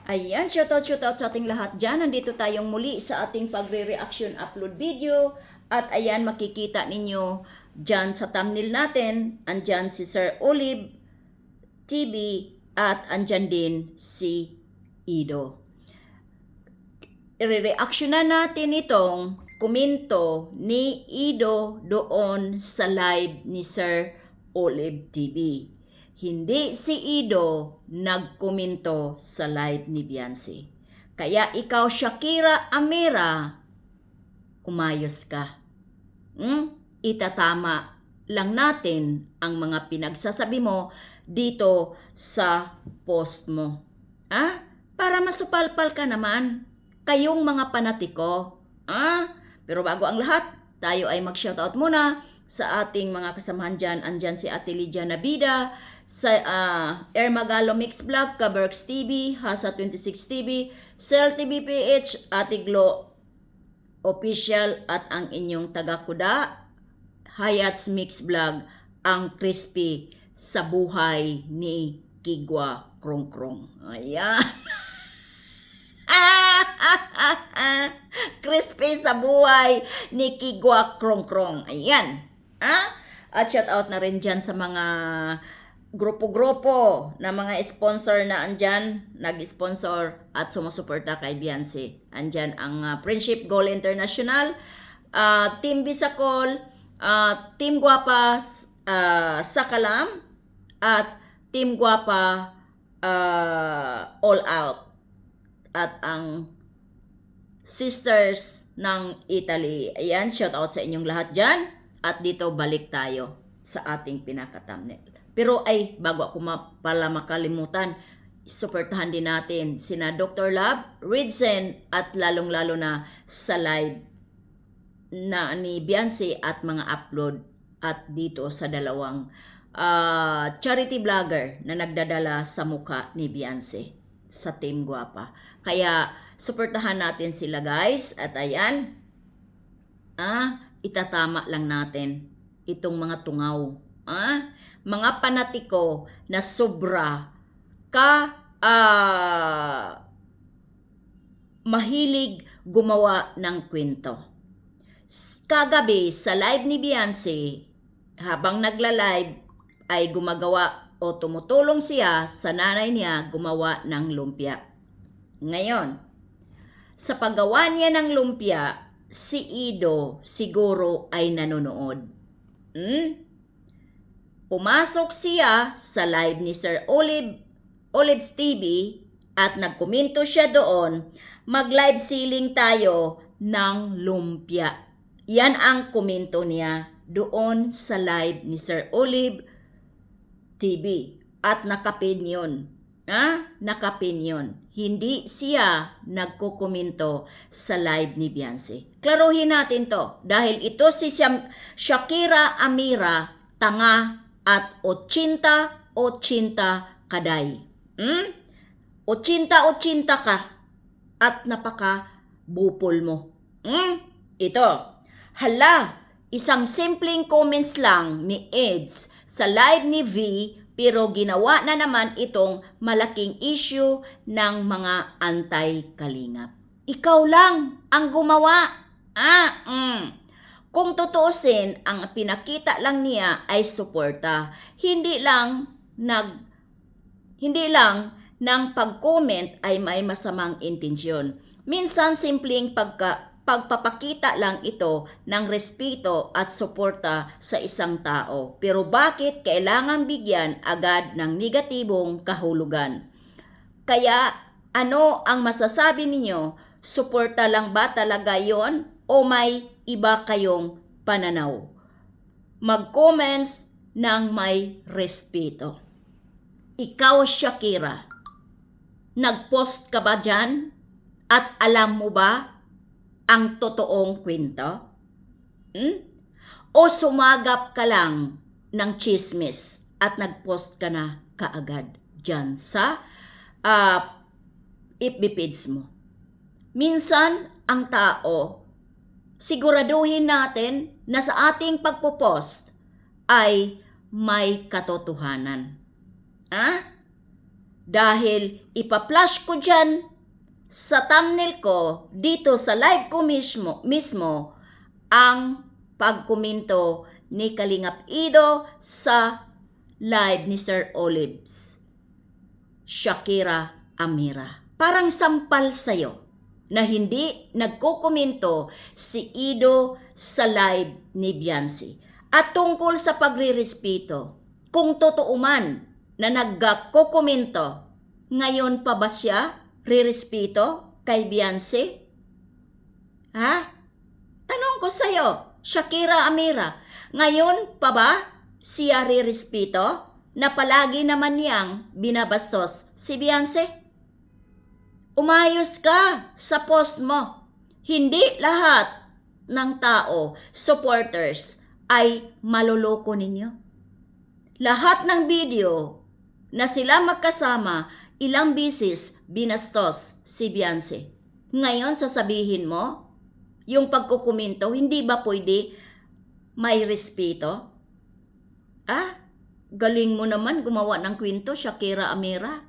Ayan, shoutout sa ating lahat dyan. Nandito tayong muli sa ating pagre-reaction upload video. At ayan, makikita ninyo dyan sa thumbnail natin, andyan si Sir Olive TV at andyan din si Ido. I-reaction na natin itong komento ni Ido doon sa live ni Sir Olive TV. Hindi si Ido nagkomento sa live ni Beyonce. Kaya ikaw, Shakira Amira, umayos ka. Itatama lang natin ang mga pinagsasabi mo dito sa post mo. Para masupalpal ka naman, kayong mga panatiko. Pero bago ang lahat, tayo ay mag-shoutout muna sa ating mga kasamahan dyan. Andyan si Ate Lydia Nabida, sa Air Magalo Mix Vlog, Kaberks TV, Hasa 26 TV, Cell TV PH, Ate Glo Official at ang inyong taga-kuda, Hayats Mix Vlog, ang crispy sa buhay ni Kigwa Krongkrong. Ayan. Crispy sa buhay ni Kigwa Krongkrong. Ayan. At shout out na rin dyan sa mga grupo-grupo na mga sponsor na andyan, nag-sponsor at sumusuporta kay Beyonce. Andyan ang Friendship Goal International, Team Bisacol, Team Guapa Sakalam, at Team Guapa All Out. At ang Sisters ng Italy. Ayan, shout out sa inyong lahat dyan. At dito balik tayo sa ating pinaka-thumbnail. Pero bago ako pala makalimutan, suportahan din natin sina Dr. Love, Ridzen, at lalong-lalo na sa live na ni Beyonce at mga upload at dito sa dalawang charity vlogger na nagdadala sa muka ni Beyonce sa Team Guapa. Kaya suportahan natin sila, guys. At ayan, itatama lang natin itong mga tungaw. Mga panatiko na sobra mahilig gumawa ng kwento. Kagabi sa live ni Beyonce, habang nagla-live ay gumagawa o tumutulong siya sa nanay niya gumawa ng lumpia. Ngayon, sa paggawa niya ng lumpia, si Ido siguro ay nanonood. Pumasok siya sa live ni Sir Olive's TV at nagkomento siya doon, mag-live selling tayo ng lumpia. Yan ang komento niya doon sa live ni Sir Olive TV. At nakapin yun. Nakapin yun. Hindi siya nagkukomento sa live ni Beyonce. Klaruhin natin to. Dahil ito si Shakira Amira, tanga at 80 kaday. 80 ka at napaka bupol mo. Ito. Hala, isang simpleng comments lang ni Eds sa live ni V, pero ginawa na naman itong malaking issue ng mga anti-kalingap. Ikaw lang ang gumawa. Kung tutuusin, ang pinakita lang niya ay suporta. Hindi lang ng pag-comment ay may masamang intensyon. Minsan simpleng pagpapakita lang ito ng respeto at suporta sa isang tao. Pero bakit kailangan bigyan agad ng negatibong kahulugan? Kaya ano ang masasabi ninyo? Suporta lang ba talaga yon o may iba kayong pananaw? Mag-comments ng may respeto. Ikaw, Shakira, nag-post ka ba dyan? At alam mo ba ang totoong kwento? O sumagap ka lang ng chismis at nag-post ka na kaagad dyan sa FB page mo? Minsan, ang tao, siguraduhin natin na sa ating pagpo-post ay may katotohanan. Dahil ipa-flash ko dyan sa thumbnail ko, dito sa live ko mismo ang pagkomento ni Kalingap Ido sa live ni Sir Olives, Shakira Amira. Parang sampal sa'yo na hindi nagkokomento si Ido sa live ni Beyonce. At tungkol sa pagrirespeto, kung totoo man na nagkokomento, ngayon pa ba siya rirespeto kay Beyonce? Ha? Tanong ko sa'yo, Shakira Amira, ngayon pa ba siya rirespeto na palagi naman niyang binabastos si Beyonce? Umayos ka sa post mo. Hindi lahat ng tao, supporters, ay maloloko ninyo. Lahat ng video na sila magkasama, ilang bisis binastos si Beyonce. Ngayon sasabihin mo, yung pagkukomento, hindi ba pwede may respeto? Galing mo naman gumawa ng kwento, Shakira Amira.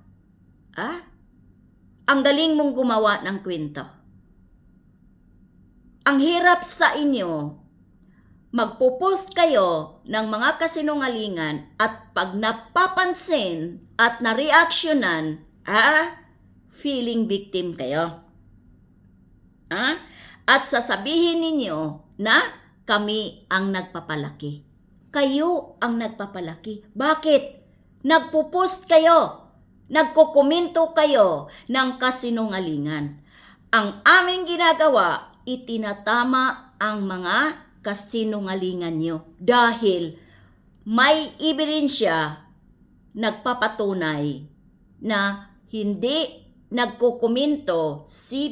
Ang galing mong gumawa ng kwento. Ang hirap sa inyo, magpo-post kayo ng mga kasinungalingan at pag napapansin at na-reactionan, feeling victim kayo. At sasabihin ninyo na kami ang nagpapalaki. Kayo ang nagpapalaki. Bakit? Nagpo-post kayo. Nagkokomento kayo ng kasinungalingan. Ang aming ginagawa, itinatama ang mga kasinungalingan nyo dahil may ebidensya nagpapatunay na hindi nagkokomento si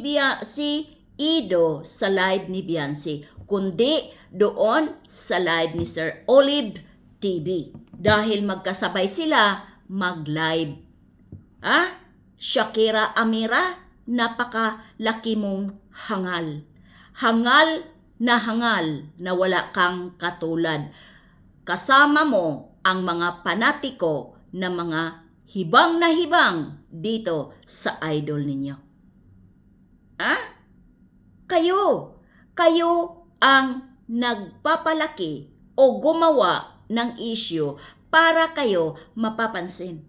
Ido sa live ni Beyonce, kundi doon sa live ni Sir Olive TV dahil magkasabay sila mag-live. Shakira Amira, napakalaki mong hangal. Hangal na wala kang katulad. Kasama mo ang mga panatiko na mga hibang na hibang dito sa idol ninyo. Kayo ang nagpapalaki o gumawa ng issue para kayo mapapansin.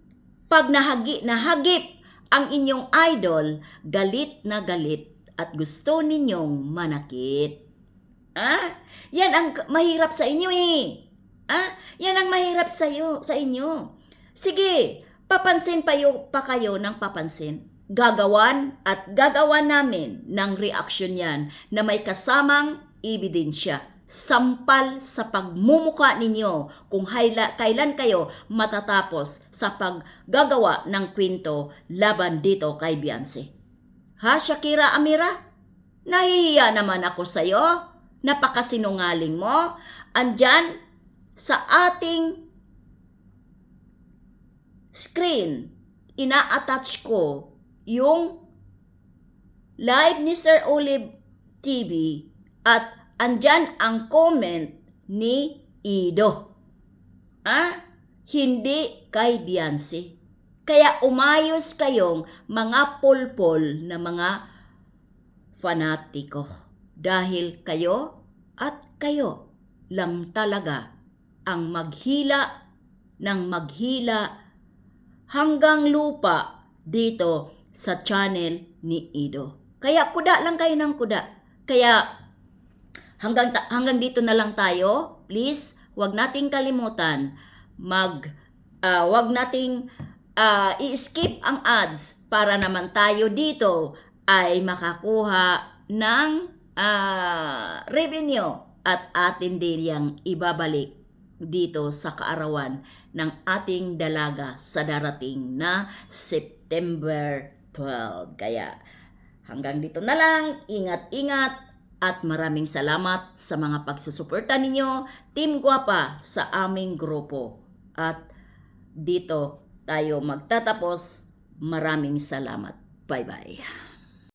Pag nahagip ang inyong idol, galit na galit at gusto ninyong manakit. Yan ang mahirap sa inyo Yan ang mahirap sa inyo. Sige, papansin pa kayo ng papansin. Gagawan namin ng reaction yan na may kasamang ebidensya. Sampal sa pagmumuka ninyo kung kailan kayo matatapos sa paggagawa ng kwento laban dito kay Beyonce. Shakira Amira? Nahihiya naman ako sa'yo. Napakasinungaling mo. Andyan sa ating screen, ina-attach ko yung live ni Sir Olive TV at andyan ang comment ni Ido. Hindi kay Beyonce. Kaya umayos kayong mga pulpol na mga fanatiko. Dahil kayo at kayo lang talaga ang maghila ng maghila hanggang lupa dito sa channel ni Ido. Kaya kuda lang kayo ng kuda. Kaya hanggang dito na lang tayo. Please, wag nating kalimutan. Wag nating i-skip ang ads para naman tayo dito ay makakuha ng revenue at atin din yang ibabalik dito sa kaarawan ng ating dalaga sa darating na September 12. Kaya hanggang dito na lang. Ingat-ingat. At maraming salamat sa mga pagsusuporta ninyo, Team Guapa, sa aming grupo. At dito tayo magtatapos. Maraming salamat. Bye-bye.